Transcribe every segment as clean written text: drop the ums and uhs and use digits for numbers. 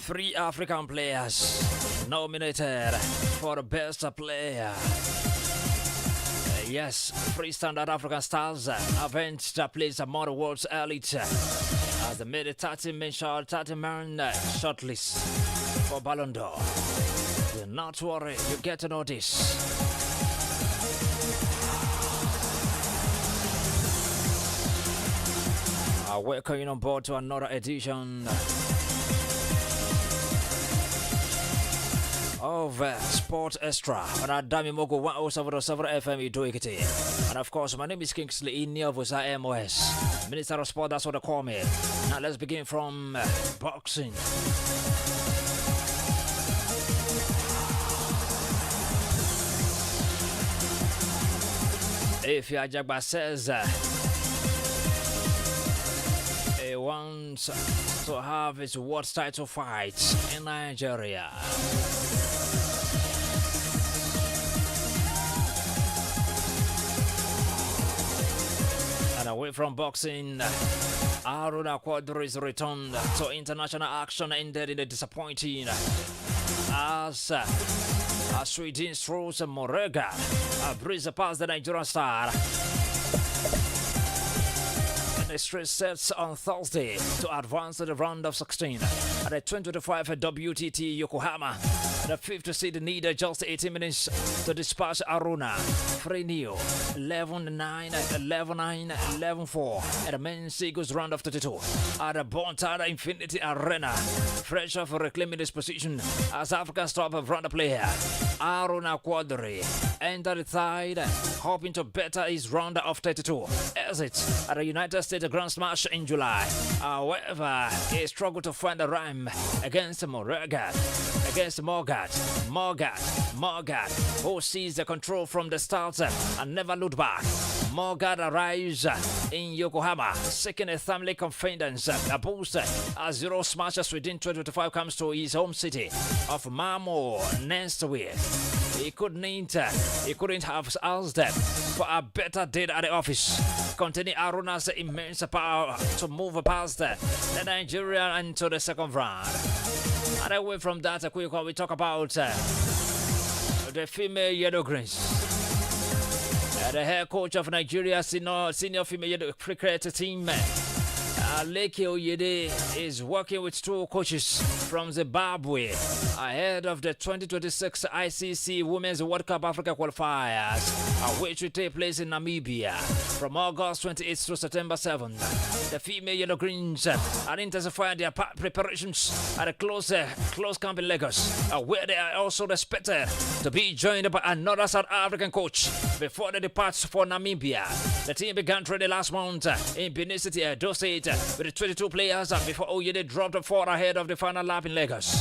Three African players nominated for the best player. Yes, three standard African stars have entered the place among the world's elite as they made a 30-man shortlist for Ballon d'Or. Do not worry, you get to know this. I welcome you on board to another edition of Sport Extra on Adamimogo 107.7 FM Idoikiti. And of course, my name is Kingsley Iniovosa MOS, Minister of Sport, that's what they call me. Now let's begin from boxing. If Jagba says he wants to have his world title fight in Nigeria. And away from boxing, Aruna Quadri's return to international action ended in a disappointing as Sweden throws Morega breeze past the Nigerian star in the straight sets on Thursday to advance to the round of 16 at the 2025 WTT Yokohama. The fifth seed needed just 18 minutes to dispatch Aruna 3-0, 11-9, 11-9, 11-4 at the men's singles round of 32 at the Bontada Infinity Arena. Fresh off reclaiming his position as Africa's top round player, Aruna Quadri entered the side, hoping to better his round of 32 exit at the United States Grand Smash in July. However, he struggled to find a rhyme against Morgan, who seized the control from the start and never looked back. Morgan arrives in Yokohama, seeking a family confidence, a boost as Zero Smashes within 2025 comes to his home city of Mamo next week. He couldn't have asked them for a better date at the office, containing Aruna's immense power to move past the Nigeria into the second round. And away from that, we talk about the female Yellow Greens. The head coach of Nigeria's senior female cricket team, Leke Oyede, is working with two coaches from Zimbabwe ahead of the 2026 ICC Women's World Cup Africa qualifiers, which will take place in Namibia from August 28th to September 7th. The female Yellow Greens are intensifying their preparations at a close camp in Lagos, where they are also expected to be joined by another South African coach before they depart for Namibia. The team began training last month in Benin City, Edo State, with the 22 players before Oyede dropped 4 ahead of the final lap in Lagos.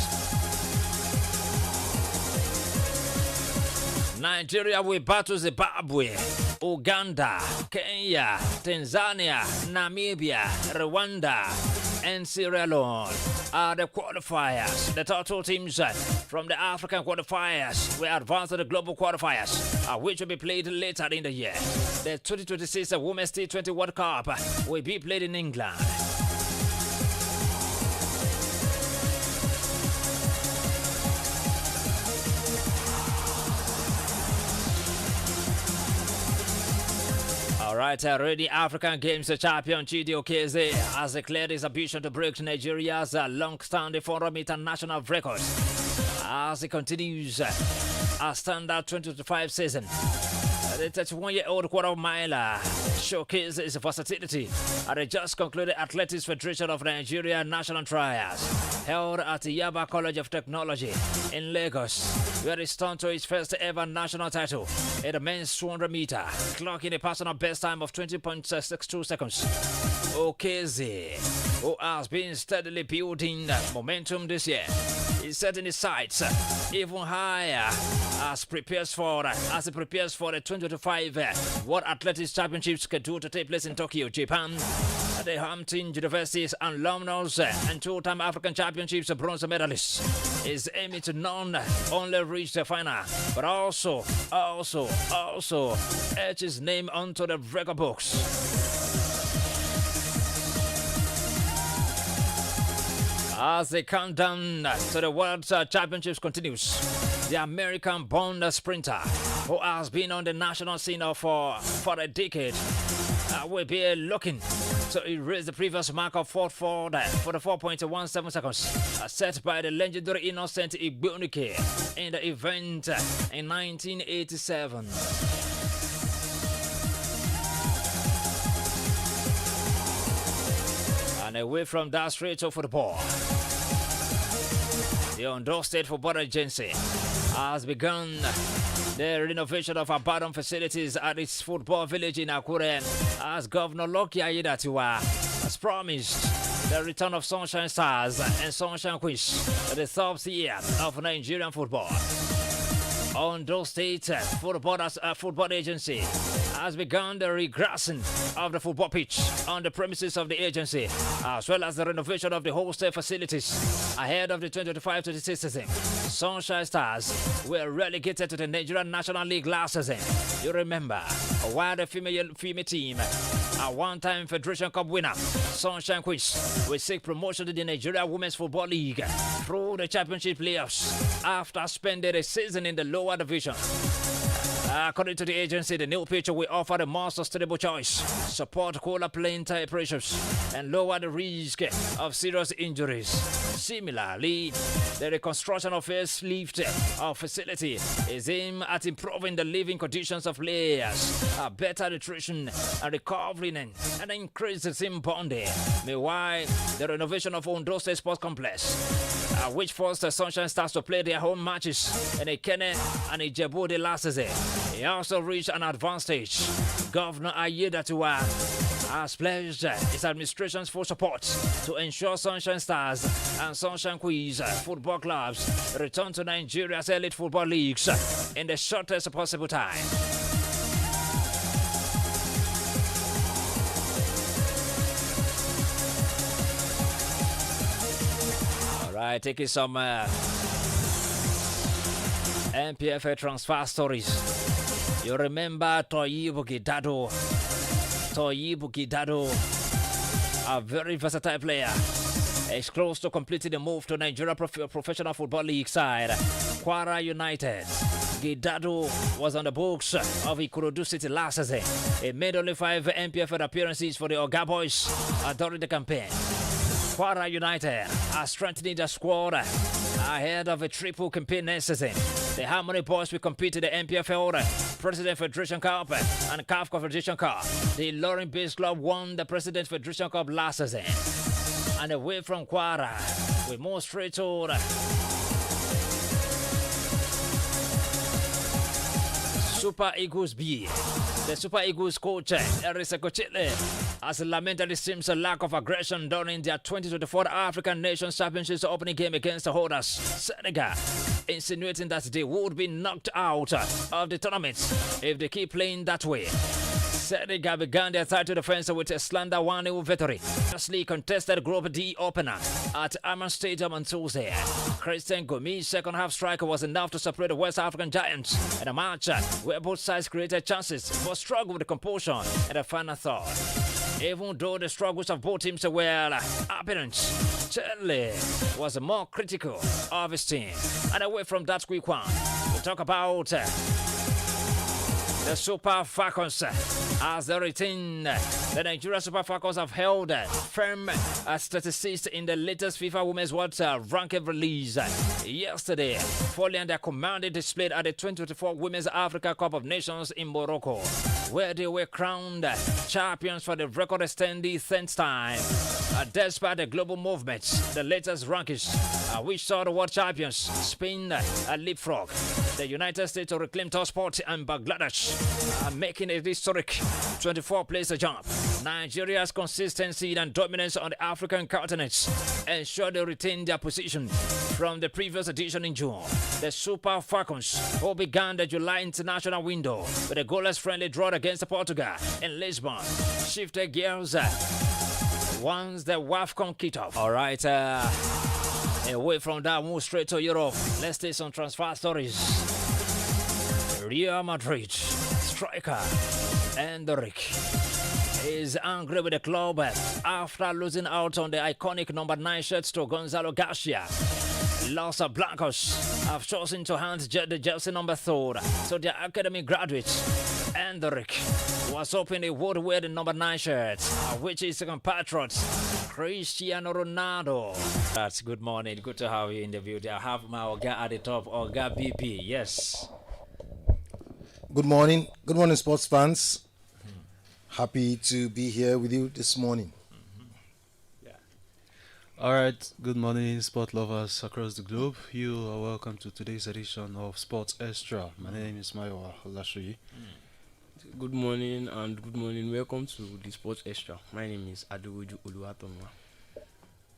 Nigeria will battle Zimbabwe, Uganda, Kenya, Tanzania, Namibia, Rwanda, and Sierra Leone are the qualifiers. The total teams from the African qualifiers will advance to the global qualifiers, which will be played later in the year. The 2026 Women's T20 World Cup will be played in England. Alright, already African Games champion Chidi Okeze has declared his ambition to break Nigeria's long-standing 400-meter national record as he continues a standard 2025 season. The 31-year-old quarter-miler showcases his versatility at the just concluded Athletics Federation of Nigeria National Trials held at the Yaba College of Technology in Lagos, where he turned to his first ever national title in the men's 200-meter, clocking a personal best time of 20.62 seconds. Okeze, who has been steadily building momentum this year, is setting his sights even higher as he prepares for the 2025 World Athletics Championships scheduled to take place in Tokyo, Japan. The Hampton University's alumnus and two-time African Championships bronze medalist is aiming to not only reach the final, but also etch his name onto the record books. As the countdown to the World Championships continues, the American-born sprinter who has been on the national scene for a decade will be looking to erase the previous mark of 44.17 seconds set by the legendary Innocent Igbunike in the event in 1987. And away from that, straight to football. The Ondo State Football Agency has begun the renovation of abandoned facilities at its football village in Akure, as Governor Loki Ayedatiwa has promised the return of Sunshine Stars and Sunshine Queens to the third year of Nigerian football. Ondo State Football Agency has begun the regrassing of the football pitch on the premises of the agency, as well as the renovation of the hostel facilities ahead of the 2025-26 season. Sunshine Stars were relegated to the Nigerian National League last season. You remember, while the female team, a one-time Federation Cup winner, Sunshine Queens, will seek promotion to the Nigeria Women's Football League through the championship playoffs after spending a season in the lower division. According to the agency, the new pitch will offer a more sustainable choice, support cooler playing temperatures, and lower the risk of serious injuries. Similarly, the reconstruction of a lift facility is aimed at improving the living conditions of players, better nutrition and recovery, and increase the team bonding. Meanwhile, the renovation of Ondo State Sports Complex, which forced the Sunshine Stars to play their home matches in Ikene and Ijebu last season, he also reached an advanced stage. Governor Ayedatiwa has pledged his administration's full support to ensure Sunshine Stars and Sunshine Queens football clubs return to Nigeria's elite football leagues in the shortest possible time. All right, taking some MPFA transfer stories. You remember Toyibo Gidado, a very versatile player, is close to completing the move to Nigeria Professional Football League side, Kwara United. Gidado was on the books of Ikorodu City last season. He made only 5 MPFA appearances for the Oga Boys during the campaign. Kwara United are strengthening their squad ahead of a triple campaign next season. The Harmony Boys will compete in the MPFL President Federation Cup and CAF Confederation Cup. The Lorin-based club won the President Federation Cup last season. And away from Kwara, we move straight to Super Eagles B. The Super Eagles coach, Erisa Kochile, has lamented his team's lack of aggression during their 2024 African Nations Championships opening game against the holders, Senegal, insinuating that they would be knocked out of the tournament if they keep playing that way. Senegal began their title defense with a slender 1-0 victory. Previously contested Group D opener at Amman Stadium on Tuesday. Christian Gomi's second half strike was enough to separate the West African Giants in a match where both sides created chances but struggled with the composure in the final third. Even though the struggles of both teams were apparent, Chile was more critical of his team. And away from that quick one, we talk about the Super Falcons as they retain. The Nigeria Super Falcons have held firm as statistics in the latest FIFA Women's World Ranking release yesterday, following their commanding display at the 2024 Women's Africa Cup of Nations in Morocco, where they were crowned champions for the record-extending 10th time. Despite the global movements, the latest rankings, which saw the world champions Spain leapfrog the United States to reclaim top spot, and Bangladesh making a historic 24-place jump. Nigeria's consistency and dominance on the African continent ensure they retain their position from the previous edition in June. The Super Falcons, who began the July international window with a goalless friendly draw against Portugal in Lisbon, shifted gears once the WAFCON kicked off. All right, away from that, move straight to Europe. Let's take some transfer stories. Real Madrid striker Endrick is angry with the club after losing out on the iconic number 9 shirts to Gonzalo Garcia. Los Blancos have chosen to hand the jersey number 3 to their academy graduates. Endrick was hoping he would wear the number 9 shirt, which is compatriot Cristiano Ronaldo. That's good morning. Good to have you in the video. I have my Oga at the top, Oga BP. Yes. Good morning. Good morning, sports fans. Happy to be here with you this morning. All right, good morning, sport lovers across the globe. You are welcome to today's edition of Sports Extra. My name is Mayowa Olashoyi. Good morning and good morning. Welcome to the Sports Extra. My name is Adamimogo Oluwatomwa.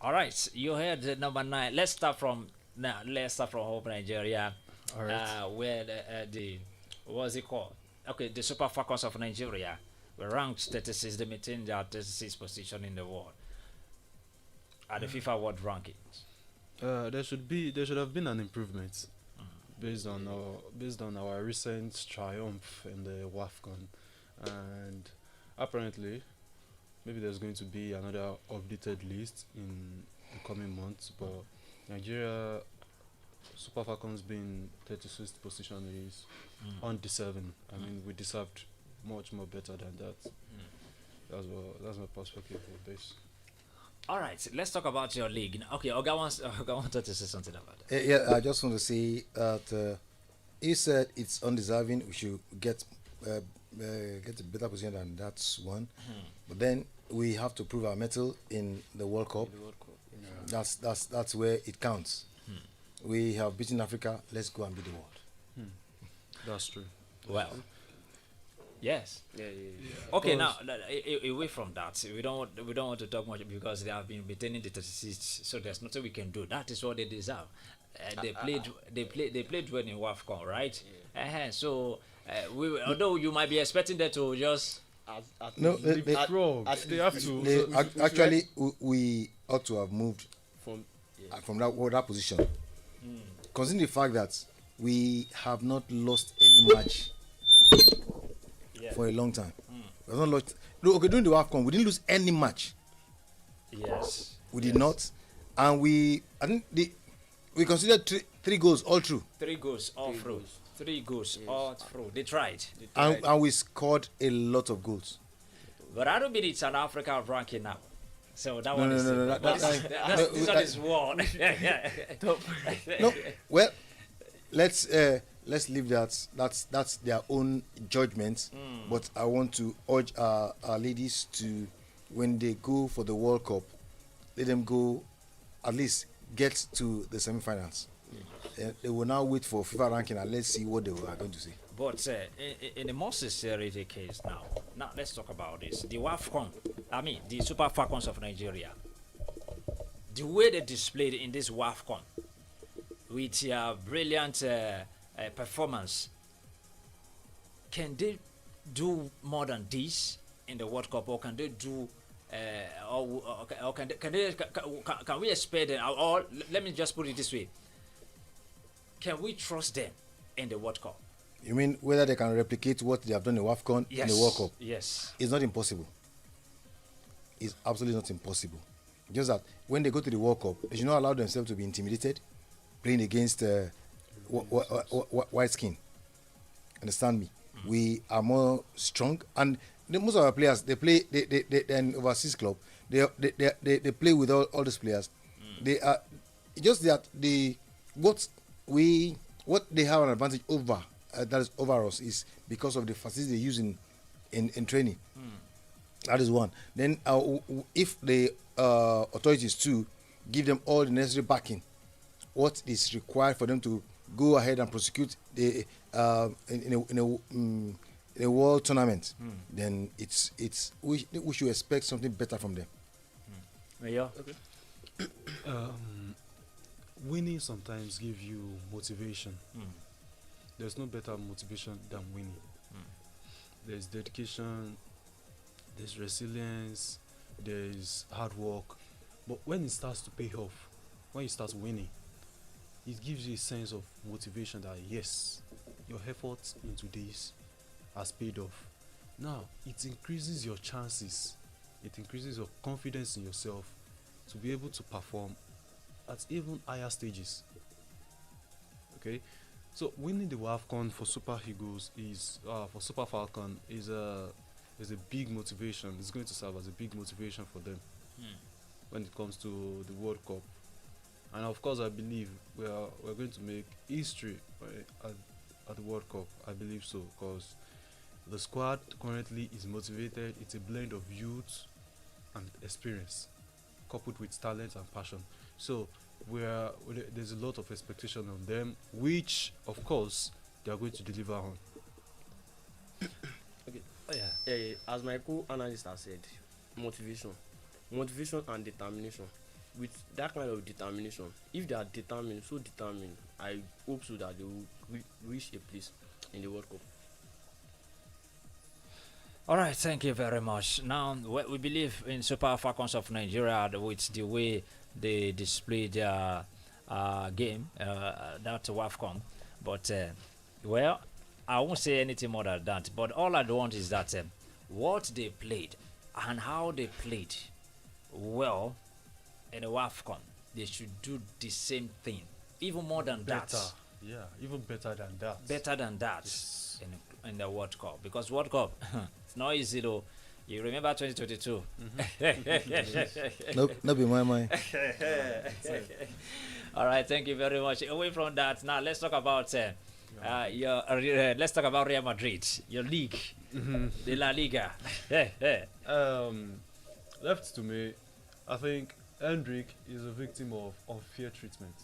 All right, you heard the number 9. Let's start from Hope Nigeria. All right. Where the what's it called? Okay, the Super Falcons of Nigeria were ranked 36. They maintained their 36th position in the world at the FIFA World Rankings. There should have been an improvement based on our recent triumph in the WAFCON, and apparently maybe there's going to be another updated list in the coming months. But Nigeria Super Falcons being 36th position is undeserving. I mean, we deserved much more better than that. That's my perspective of this. All right, let's talk about your league. Okay, Oga wanted to say something about that. Yeah, I just want to say that he said it's undeserving. We should get a better position than that's one. But then we have to prove our mettle in the World Cup. That's where it counts. We have beaten Africa. Let's go and beat the world. That's true. Well, yes. Yeah. Okay, now away from that, we don't want to talk much because they have been maintaining the 36, so there's nothing we can do. That is what they deserve. They played well in WAFCON, right? Yeah. So although you might be expecting them to just they have to. Actually, we ought to have moved from that position. Considering the fact that we have not lost any match for a long time. We have not lost. Okay, during the WAFCON, we didn't lose any match. Yes. We did not, and we considered three goals all through. 3 goals all through. 3 goals all through. They tried. And we scored a lot of goals. But I don't mean it's an African ranking now. So that one is this one is world. No, well, let's leave that. That's their own judgment. But I want to urge our ladies to, when they go for the World Cup, let them go at least get to the semi-finals. They will now wait for FIFA ranking and let's see what they are going to say. But in a more sincerity case now let's talk about this. The WAFCON, the Super Falcons of Nigeria, the way they displayed in this WAFCON with their brilliant performance, can they do more than this in the World Cup, or can they do or can we expect them, or let me just put it this way, can we trust them in the World Cup? You mean whether they can replicate what they have done in WAFCON in the World Cup? Yes. It's not impossible. It's absolutely not impossible. Just that when they go to the World Cup, they should not allow themselves to be intimidated playing against white skin. Understand me? We are more strong, and most of our players they play in overseas club. They play with all these players. They are just that what they have an advantage over that is over us is because of the facilities they use in training. That is one. Then if the authorities too give them all the necessary backing, what is required for them to go ahead and prosecute the in a world tournament, then we should expect something better from them. Mayor? Okay. Winning sometimes gives you motivation. There's no better motivation than winning. There's dedication, there's resilience, there's hard work. But when it starts to pay off, when you start winning, it gives you a sense of motivation that yes, your efforts into this has paid off. Now, it increases your chances, it increases your confidence in yourself to be able to perform at even higher stages. Okay, so winning the WAFCON for Super Eagles is for Super Falcon is a big motivation. It's going to serve as a big motivation for them when it comes to the World Cup. And of course, I believe we're going to make history at the World Cup. I believe so, because the squad currently is motivated. It's a blend of youth and experience, coupled with talent and passion. So there's a lot of expectation on them, which of course they are going to deliver on. Okay. Oh, yeah. As my co-analyst has said, motivation and determination. With that kind of determination, if they are determined, so determined, I hope so that they will reach a place in the World Cup. All right, thank you very much. Now, we believe in Super Falcons of Nigeria with the way they display their game, that WAFCON. But, well, I won't say anything more than that. But all I want is that what they played and how they played, well, in a WAFCON, they should do the same thing, even more than Better, that. yeah, even better than that. Better than that Yes. in the World Cup, because World Cup it's not easy though. You remember 2022? Nope, not be my mind. All right, thank you very much. Away from that, now let's talk about let's talk about Real Madrid, your league, the La Liga. Left to me, I think Hendrik is a victim of unfair treatment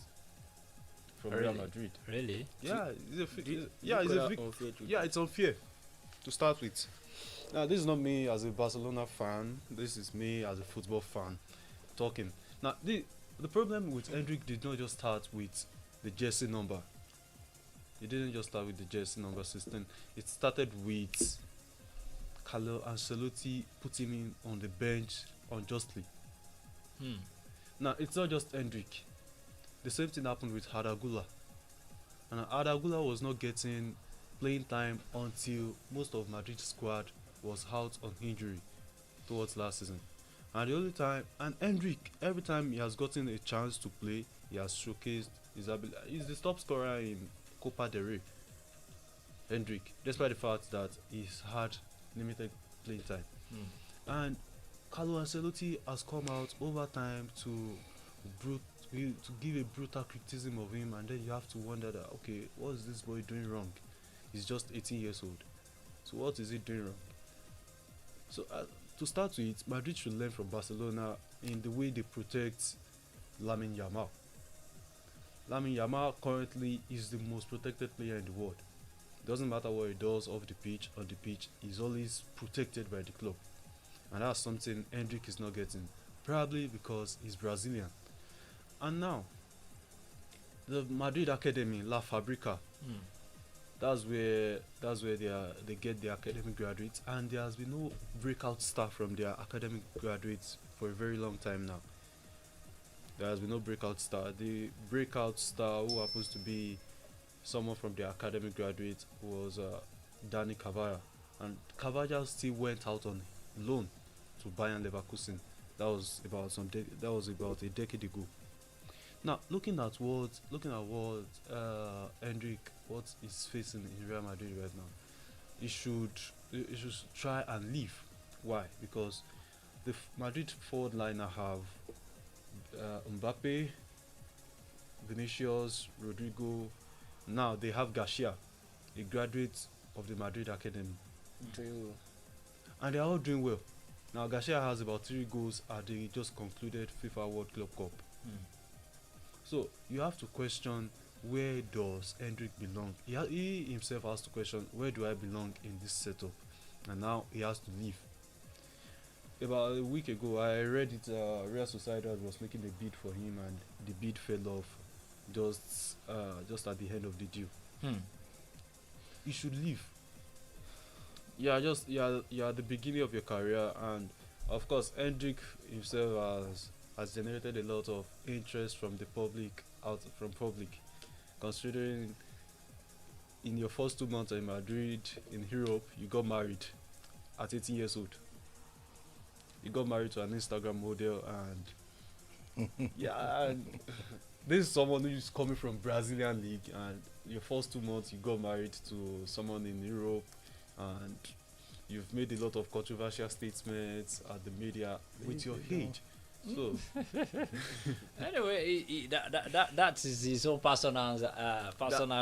from Real Really? Madrid. Really? Yeah, he's a Do yeah, you he's call a that vic- unfair treatment? yeah, it's unfair to start with. Now, this is not me as a Barcelona fan. This is me as a football fan talking. Now, the problem with Hendrik did not just start with the jersey number. It didn't just start with the jersey number system. It started with Carlo Ancelotti putting him on the bench unjustly. Now, it's not just Hendrik. The same thing happened with Hadagula. And Hadagula was not getting playing time until most of Madrid's squad was out on injury towards last season. And the only time, and Hendrik, every time he has gotten a chance to play, he has showcased his ability. He's the top scorer in Copa del Rey. Hendrik, despite the fact that he's had limited playing time. And Carlo Ancelotti has come out over time to give a brutal criticism of him, and then you have to wonder that, okay, what is this boy doing wrong? He's just 18 years old. So what is he doing wrong? So to start with, Madrid should learn from Barcelona in the way they protect Lamine Yamal. Lamine Yamal currently is the most protected player in the world. Doesn't matter what he does off the pitch, on the pitch, he's always protected by the club. And that's something Hendrik is not getting. Probably because he's Brazilian. And now, the Madrid Academy, La Fabrica, that's where they get their academic graduates, and there has been no breakout star from their academic graduates for a very long time now. There has been no breakout star. The breakout star, who happens to be someone from their academic graduates, was Dani Cavaya, and Cavaya still went out on loan to Bayern Leverkusen. That was about a decade ago. Now, looking at what Hendrik, what is facing in Real Madrid right now, he should try and leave. Why? Because the Madrid forward line now have Mbappe, Vinicius, Rodrigo. Now they have Garcia, a graduate of the Madrid Academy, Doing well. and they are all doing well. Now Garcia has about 3 goals at the just concluded FIFA World Club Cup. So you have to question, where does Hendrik belong? He himself has to question, where do I belong in this setup? And now he has to leave. About a week ago, I read it. Real Sociedad was making a bid for him, and the bid fell off just at the end of the deal. You should leave. You're at the beginning of your career, and of course, Hendrik himself has generated a lot of interest from the public, considering in your first 2 months in Madrid, in Europe, you got married. at 18 years old. He got married to an Instagram model, and yeah, and this is someone who is coming from Brazilian league, and your first 2 months you got married to someone in Europe, and you've made a lot of controversial statements at the media with your age. So Anyway, that is his own personal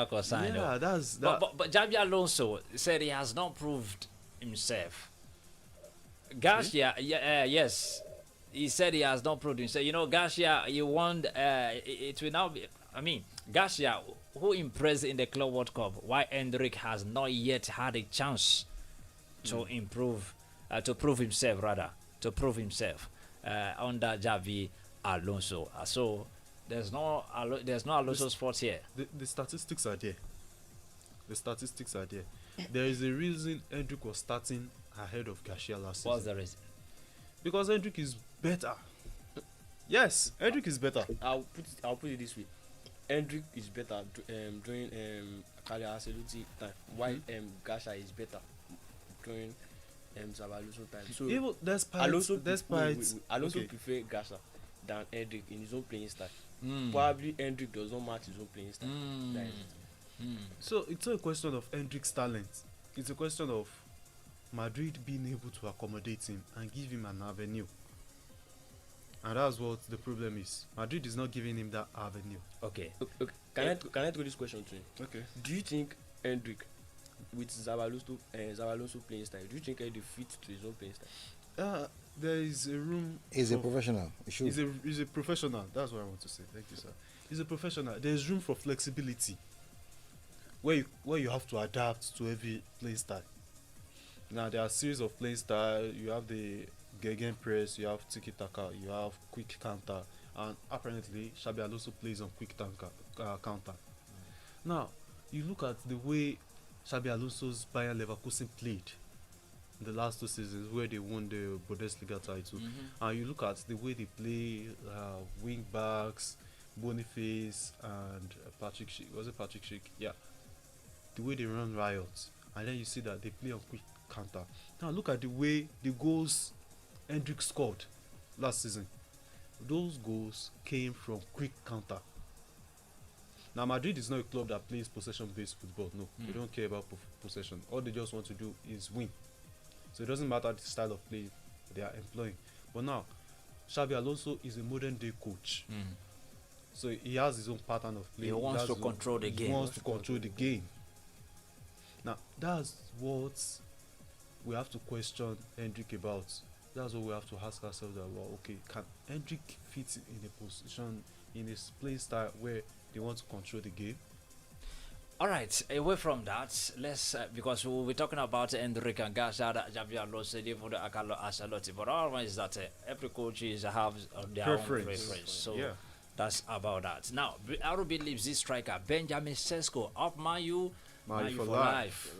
concern. yeah, though. that's that. But Javi Alonso said he has not proved himself. Garcia, yes, he said he has not proved himself. You know, Garcia, he won. It will now be. I mean, Garcia, who impressed in the Club World Cup, while Hendrik has not yet had a chance to improve, to prove himself under Javi Alonso. So there's no Alonso's fault here. The statistics are there. The statistics are there. There is a reason Hendrik was starting ahead of Garcia last season. What's the reason? Because Hendrik is better. Yes, Hendrik is better. I'll put it this way. Hendrik is better during Kale Ancelotti time, while Gasha is better during Zaballo's time. So Even despite Alonso okay. prefer Gasha than Hendrik in his own playing style. Probably Hendrik does not match his own playing style. That is it. So it's not a question of Hendrik's talent. It's a question of Madrid being able to accommodate him and give him an avenue. And that's what the problem is. Madrid is not giving him that avenue. Okay. Okay. Can I throw this question to you? Okay. Do you think Hendrik, with Zaballo's playing style, do you think Hendrik fits to his own playing style? There is a room. He's a professional. He should. He's a professional. That's what I want to say. Thank you, sir. He's a professional. There's room for flexibility, where you have to adapt to every playing style. Now there are a series of playing style. You have the Gegen press, you have tiki taka, you have quick counter, and apparently Xabi Alonso plays on quick counter. Now you look at the way Xabi Alonso's Bayern Leverkusen played in the last 2 seasons, where they won the Bundesliga title, and you look at the way they play wing backs, Boniface and Patrick Schick. Was it Patrick Schick? Yeah. The way they run riots, and then you see that they play on quick counter. Now look at the way the goals Hendrik scored last season. Those goals came from quick counter. Now Madrid is not a club that plays possession-based football. No, they don't care about possession. All they just want to do is win. So it doesn't matter the style of play they are employing. But now, Xabi Alonso is a modern-day coach. So he has his own pattern of play. He wants to control the game. He wants to control the game. Now that's what we have to question Hendrik about. That's what we have to ask ourselves about. Okay, can Hendrik fit in a position, in his play style where they want to control the game? All right, away from that, let's because we'll be talking about Hendrik and Garcia, Javi Alonso, even the Carlo Ancelotti. But all one is that every coach has their own preference. So yeah, that's about that. Now, RB Leipzig striker Benjamin Sesko of Man U for life.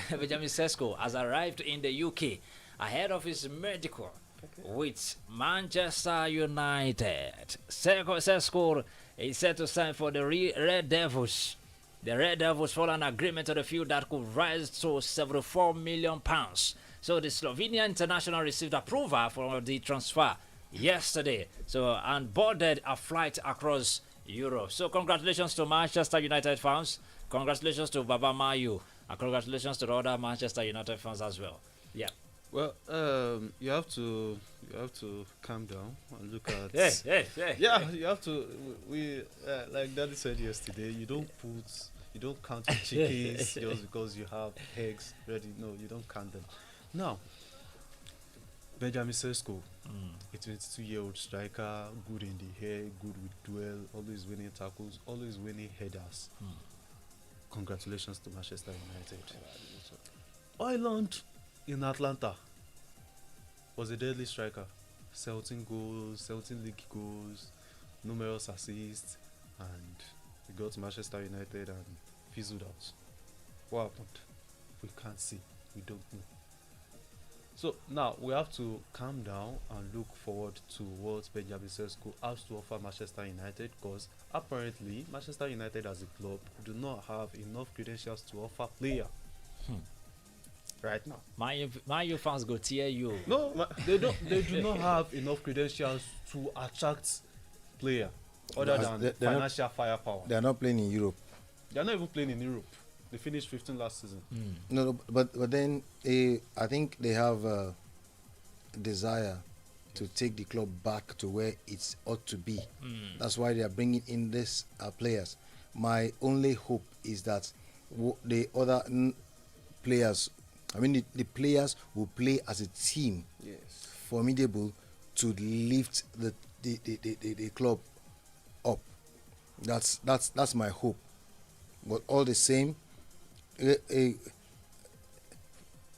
Benjamin Sesko has arrived in the UK ahead of his medical with Manchester United. Sesko is set to sign for the Red Devils. The Red Devils follow an agreement on the field that could rise to £74 million. So the Slovenian international received approval for the transfer yesterday. So and boarded a flight across Europe. So congratulations to Manchester United fans. Congratulations to Baba Mayu. And congratulations to the other Manchester United fans as well. Yeah. well, you have to calm down and look at. Hey. Yeah, you have to. We like Daddy said yesterday. You don't count your chickens just because you have eggs ready. No, you don't count them. Now, Benjamin Sesko, a 22-year-old striker, good in the air, good with duel, always winning tackles, always winning headers. Congratulations to Manchester United. Ireland in Atlanta was a deadly striker. 17 goals, 17 league goals, numerous assists, and he got to Manchester United and fizzled out. What happened? We can't see. We don't know. So now we have to calm down and look forward to what Benjamin Sesko has to offer Manchester United, because apparently Manchester United as a club do not have enough credentials to offer player. right now. My you fans go tear you. No, they don't. They do not have enough credentials to attract player other than They're not- financial firepower. They are not playing in Europe. They are not even playing in Europe. They finished 15 last season. No, but then I think they have a desire to take the club back to where it ought to be. That's why they are bringing in these players. My only hope is that the other players, I mean the players will play as a team, Yes. formidable to lift the club up. That's my hope. But all the same,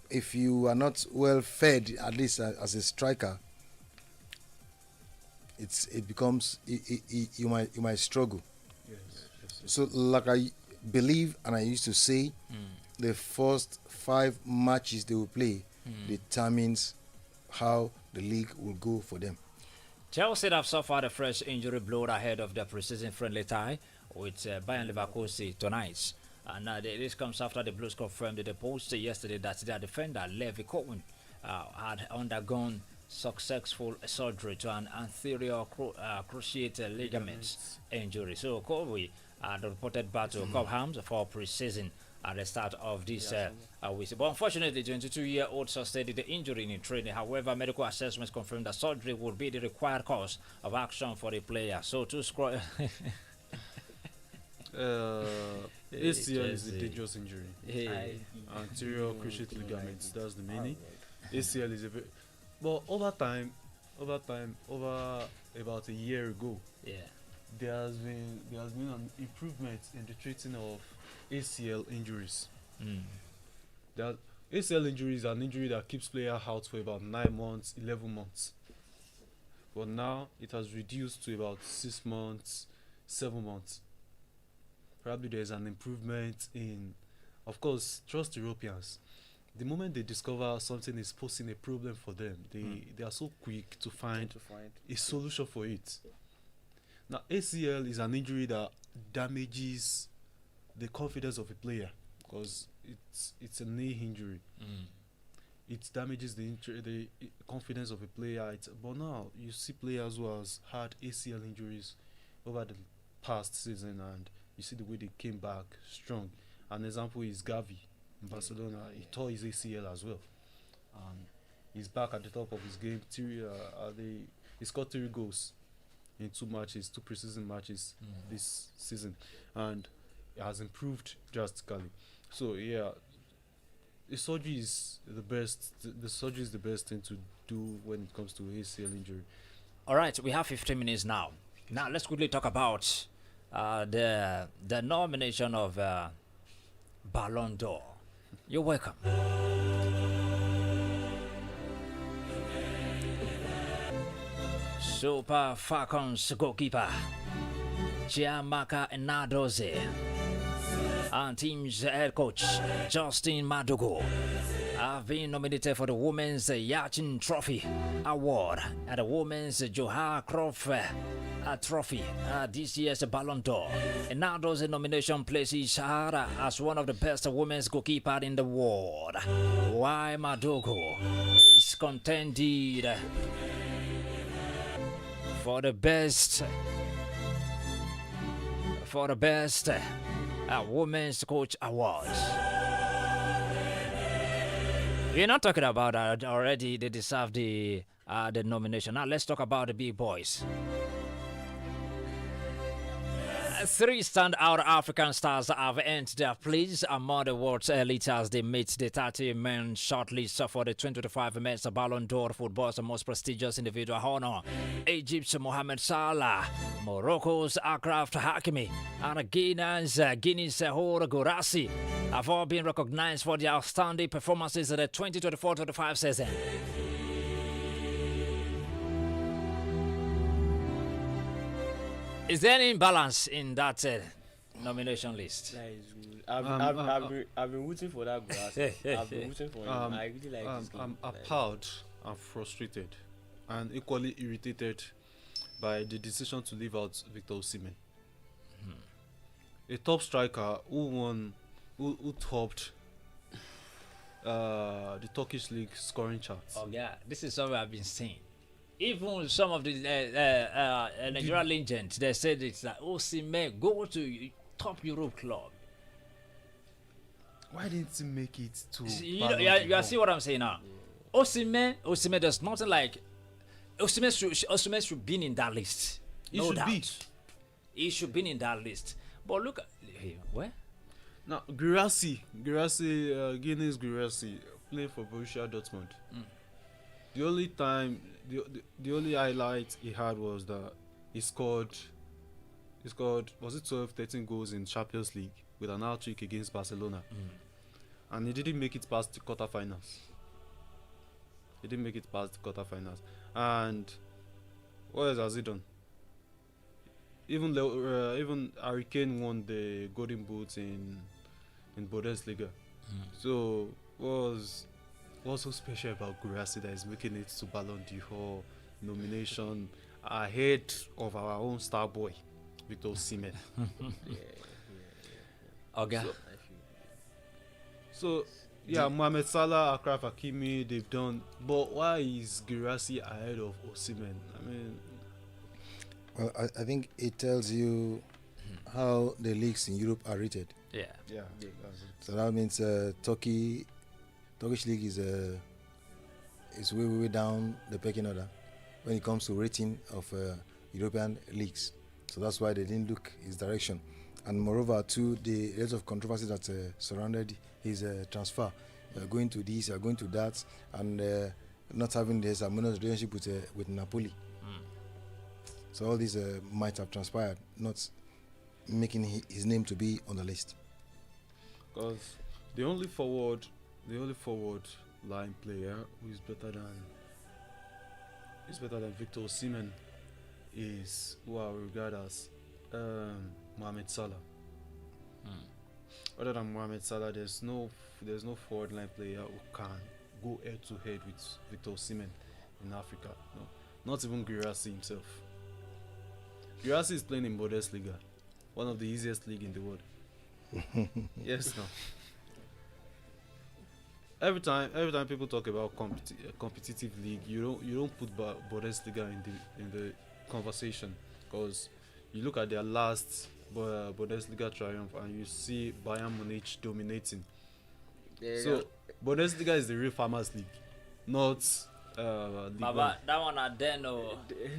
if you are not well fed, at least as a striker, it becomes you might struggle. Yes. So like I believe and I used to say, the first 5 matches they will play determines how the league will go for them. Chelsea have suffered a fresh injury blow ahead of their preseason friendly tie with Bayern Leverkusen tonight. And this comes after the Blues confirmed in the post yesterday that their defender Levi Cohen had undergone successful surgery to an anterior cruciate ligament injury. So Kobe had reported back to Cobham for preseason at the start of this week. But unfortunately, the 22-year-old sustained the injury in training. However, medical assessments confirmed that surgery would be the required course of action for the player. So to scroll. ACL is a dangerous injury. Anterior cruciate ligaments. That's the meaning. ACL is a very, but over about a year ago, there has been an improvement in the treating of ACL injuries. ACL injury is an injury that keeps player out for about 9 months, 11 months. But now it has reduced to about 6 months, 7 months. Probably there's an improvement in, of course, trust Europeans. The moment they discover something is posing a problem for them, they are so quick to find a solution for it. Now, ACL is an injury that damages the confidence of a player because it's a knee injury. It damages the confidence of a player. But now you see players who has had ACL injuries over the past season, and you see the way they came back strong. An example is Gavi in Barcelona. He tore his ACL as well, and he's back at the top of his game. He scored 3 goals in 2 preseason matches this season, and it has improved drastically. So yeah, the surgery is the best. The surgery is the best thing to do when it comes to ACL injury. All right, we have 15 minutes now. Now let's quickly talk about the nomination of Ballon d'Or. You're welcome. Super Falcons goalkeeper Chiamaka Nnadozie and team's head coach Justin Madugo have been nominated for the Women's Yachting Trophy Award at the Women's Johar Croft Trophy this year's Ballon d'Or. Nnadozie's nomination places her as one of the best women's goalkeepers in the world, while Madugo is contended for the best Women's Coach Awards. We're not talking about that already. They deserve the nomination. Now let's talk about the big boys. 3 standout African stars have earned their place among the world's elite as they meet the 30-man shortlist for the 2025 Men's Ballon d'Or, football's most prestigious individual honor. Egypt's Mohamed Salah, Morocco's Achraf Hakimi, and Guinea's Sehor Gourassi have all been recognized for their outstanding performances in the 2024-25 season. Is there any imbalance in that nomination list? That is good. I've been rooting for that grass. I've been rooting for him. I really like this game. I'm appalled and frustrated and equally irritated by the decision to leave out Victor Osimhen. A top striker who topped the Turkish league scoring charts. Oh yeah, this is something I've been saying. Even some of the Nigerian legends, they said it's like, oh, see, man, go to top Europe club. Why didn't he make it to? You see what I'm saying now? Osimhen, there's nothing like Osimhen should be in that list. He No should doubt. be. He should be in that list. But look at where? Now, Guirassy, Guinness Guirassy, playing for Borussia Dortmund. The only time, the only highlight he had was that he scored, was it 12, 13 goals in Champions League with an hat-trick against Barcelona. And he didn't make it past the quarterfinals. And what else has he done? Even Harry Kane won the Golden Boot in Bundesliga. So what's so special about Guirassy that is making it to Ballon d'Or nomination ahead of our own star boy, Victor Osimhen? Okay. So Mohamed Salah, Akraf Hakimi, they've done. But why is Guirassy ahead of Osimhen? I mean, Well, I think it tells you how the leagues in Europe are rated. Yeah. that's it. So that means Turkish league is way down the pecking order when it comes to rating of European leagues. So that's why they didn't look his direction. And moreover, too, the lots of controversy that surrounded his transfer, going to this, going to that, and not having this harmonious relationship with Napoli. So all these might have transpired, not making his name to be on the list. Because the only forward line player who is better than Victor Osimhen is who I regard as Mohamed Salah. Other than Mohamed Salah, there's no forward line player who can go head to head with Victor Osimhen in Africa. No, not even Guirassy himself. Guirassy is playing in Bundesliga, one of the easiest league in the world. Yes, no. Every time people talk about competitive league, you don't put Bundesliga in the conversation, because you look at their last Bundesliga triumph and you see Bayern Munich dominating. So Bundesliga is the real farmers league, not Baba, that one at then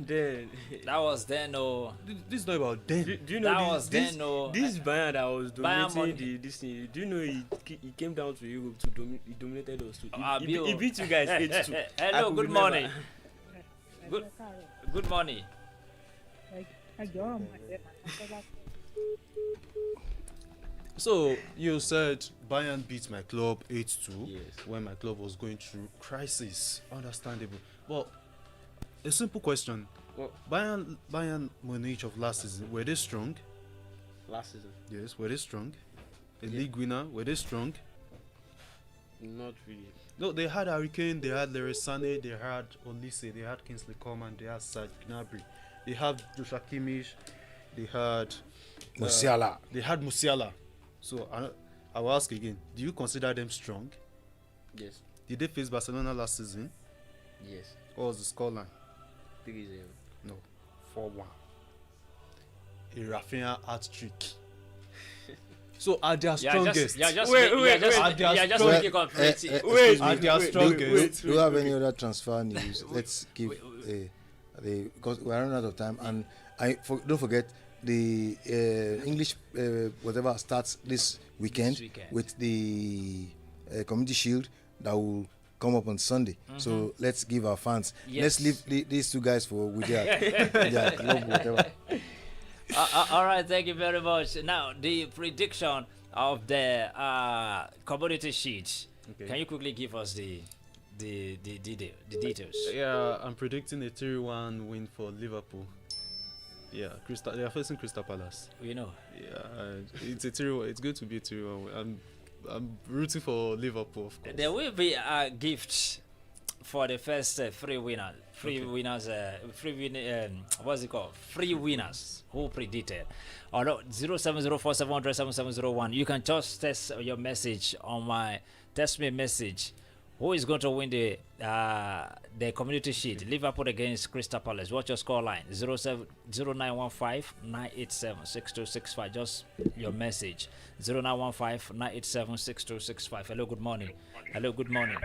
Then that was then This is not about them. do you know that was this then this Bayern that was Bayern dominating this thing? Do you know he came down to Europe to he dominated us too. He Abio. beat you guys 8-2. I Hello, could good remember. morning. Good morning. So you said Bayern beat my club 8-2 Yes. when my club was going through crisis. Understandable. But a simple question: Well, Bayern Munich of last season, were they strong? last season, Yes, were they strong? A league winner, were they strong? not really. No, they had Harry Kane, they had Leroy Sané, they had Olise, they had Kingsley Coman, they had Serge Gnabry, they had Joshua Kimmich, they had Musiala. So I will ask again: do you consider them strong? Yes, Did they face Barcelona last season? yes. What was the scoreline? 3-0. No, 4-1. A Rafinha hat trick. So are their strongest? Just Well, making completely. excuse me. Are their strongest? Do you have any other transfer news? Let's give because we're running out of time, and don't forget the English whatever starts this weekend, with the Community Shield that will come up on Sunday. So let's give our fans. Yes. Let's leave these two guys with their club whatever. All right, thank you very much. Now, the prediction of the Community Shield. Okay. Can you quickly give us the details? Yeah, I'm predicting a 3-1 win for Liverpool. Yeah, they are facing Crystal Palace. You know. Yeah, it's a 3-1. It's going to be a 3-1 win. I'm rooting for Liverpool, of course. There will be a gift for the first free winner. What's it called? Free winners who predicted. Or no, 07047007701. You can just text your message on my text me message. Who is going to win the community sheet? Liverpool against Crystal Palace. What's your score line? 0915-987-6265. Just your message. 0915-987-6265. Hello, good morning. Hello, good morning.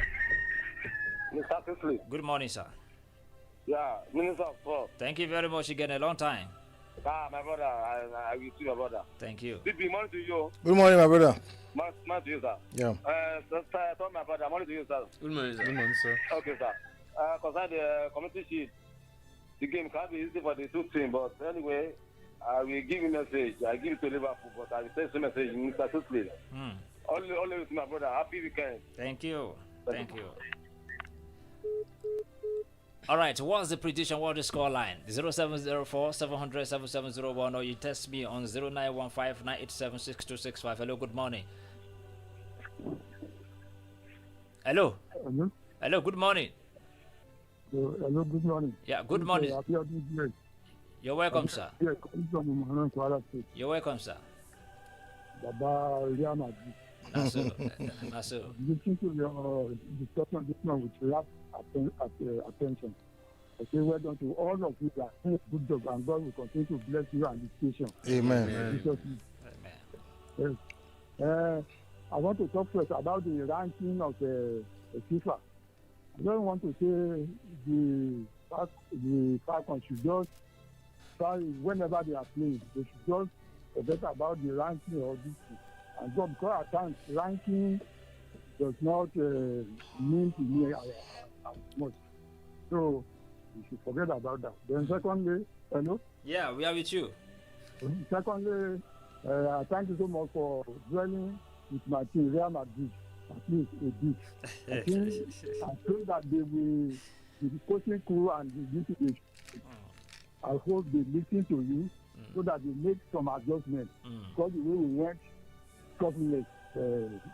Mr. Kingsley. Good morning, sir. Yeah, Minister of Sport. Thank you very much again. A long time. My brother, I will see your brother. Thank you. Good morning to you. Good morning, my brother. Morning to you, sir. Yeah. Sir, my brother, morning to you, sir. Good morning, sir. Good morning, sir. Okay, sir. Concerning the community sheet, the game can't be easy for the two teams, but anyway, I will give you a message. I give it to Liverpool, but I will send some message, Mr. Kingsley. Only with my brother. Happy weekend. Thank you. Thank you. All right, what's the prediction? What's the score line? 0704-700-7701, or you text me on 0915-987-6265. Hello, good morning. Hello. Hello. Hello, good morning. Hello, good morning. Yeah, good morning. You're welcome, sir. You're welcome, sir. Baba Real Madrid. Naso. Listen to your discussion this morning with rapt attention. Okay, well done to all of you that do a good job, and God will continue to bless you and the station. Amen. Yes. I want to talk first about the ranking of the FIFA. I don't want to say the Falcons should just try whenever they are playing. They should just forget about the ranking of this thing. And so because at times ranking does not mean to me as much. So you should forget about that. Then secondly, hello? Yeah, we are with you. Secondly, thank you so much for joining with my team, Real Madrid, at least a bit. I feel that they will, the coaching crew and the litigation, I hope they listen to you so that they make some adjustments. Because the way we went government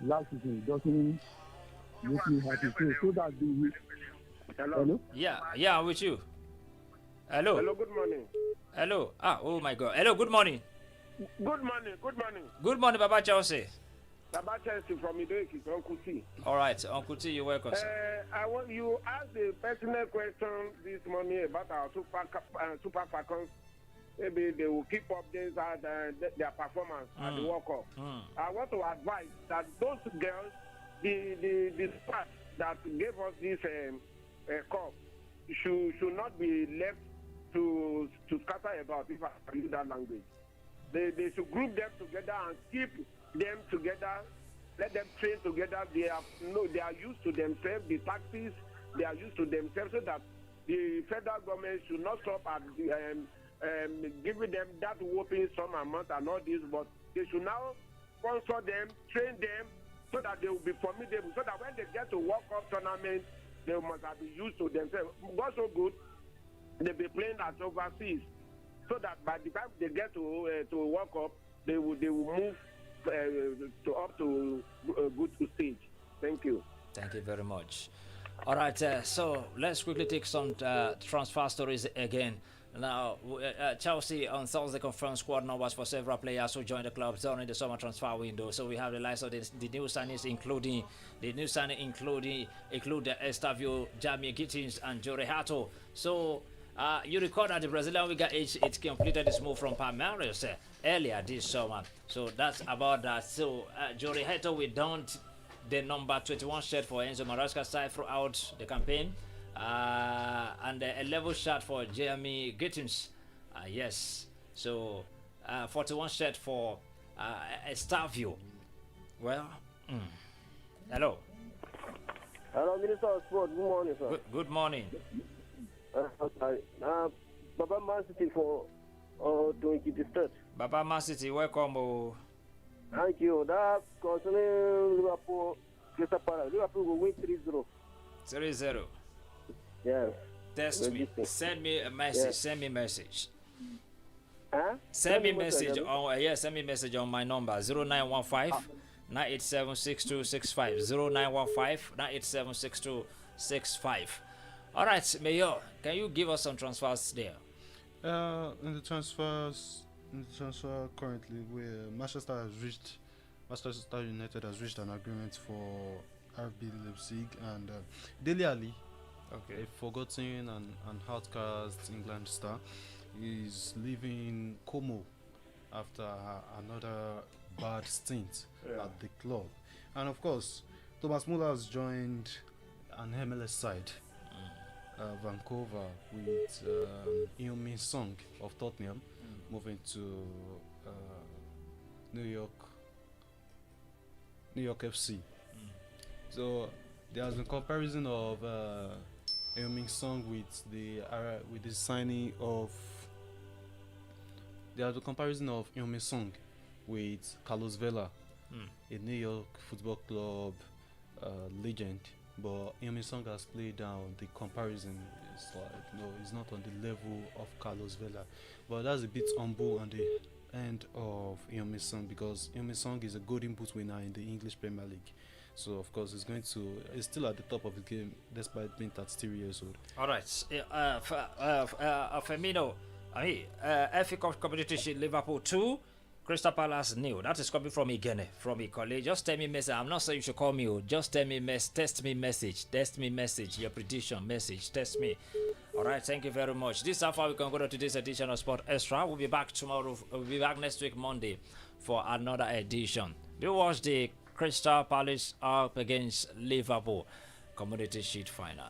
last season doesn't make me happy. So that they will. Hello? Yeah, I'm with you. Hello. Hello, good morning. Hello. Oh my God. Hello, good morning. Good morning. Good morning, Baba Chelsea. Baba Chelsea from Idoiki, Uncle T. All right, Uncle T, you're welcome, sir. I want you ask a personal question this morning about our Super Falcons. Maybe they will keep up their performance at the World Cup. I want to advise that those girls, the squad that gave us this cup, should not be left to scatter about, if I can use that language. They should group them together and keep them together. Let them train together. They are used to themselves. The tactics they are used to themselves, so that the federal government should not stop at giving them that whopping sum amount and all this, but they should now sponsor them, train them, so that they will be formidable, so that when they get to World Cup tournament, they must have been used to themselves. Got so good, they'll be playing at overseas, so that by the time they get to World Cup, they will move up to a good stage. Thank you. Thank you very much. All right, so let's quickly take some transfer stories again. Now, Chelsea on Thursday confirmed squad numbers for several players who joined the club during the summer transfer window. So we have the likes of the new signings, including Estavio, Jamie Gittins, and Jore Hato. So you recall that the Brazilian winger it completed his move from Palmeiras earlier this summer. So that's about that. So Jore Hato will don the number 21 shirt for Enzo Maresca's side throughout the campaign. And a level shot for Jeremy Gittins. Yes. So 41 shirt for Estavio. Well, hello. Hello, Minister of Sport. Good morning, sir. Good morning. Baba Man City for 23rd. Baba Man City, welcome. Thank you. That concerning Liverpool, Liverpool will win 3-0. 3-0. Yes. Text me. Send me a message. Yes. Send me a message. Huh? Send me message on send me message on my number 0915 987 6265 0915 65. All right, Mayor, can you give us some transfers there? In the transfer currently, where Manchester United has reached an agreement for RB Leipzig and Dele Alli, a forgotten and outcast England star, is leaving Como after another bad stint at the club. And of course, Thomas Muller has joined an MLS side, Vancouver, with Heung-min Son of Tottenham, moving to New York FC. So there has been comparison of Heung-min Son with the signing of. There is a comparison of Heung-min Son with Carlos Vela, a New York Football Club legend. But Heung-min Son has played down. The comparison is like, he's not on the level of Carlos Vela. But that's a bit humble on the end of Heung-min Son, because Heung-min Son is a golden boot winner in the English Premier League. So of course he's still at the top of the game despite being 33 years old. All right, Firmino. FA Cup competition, Liverpool 2, Crystal Palace 0. That is coming from Igene, from Ikole. Just tell me message. I'm not saying you should call me. Just tell me test me message. Your prediction message. Test me. All right. Thank you very much. This is how far we can go to today's edition of Sport Extra. We'll be back tomorrow. We'll be back next week Monday for another edition. We watch the Crystal Palace up against Liverpool Community Shield final.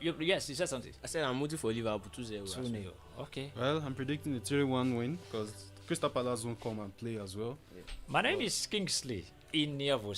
Yes, you said something. I said I'm rooting for Liverpool 2-0. 2-0. Okay. Well, I'm predicting a 3-1 win because Crystal Palace won't come and play as well. My name is Kingsley Iniovosa.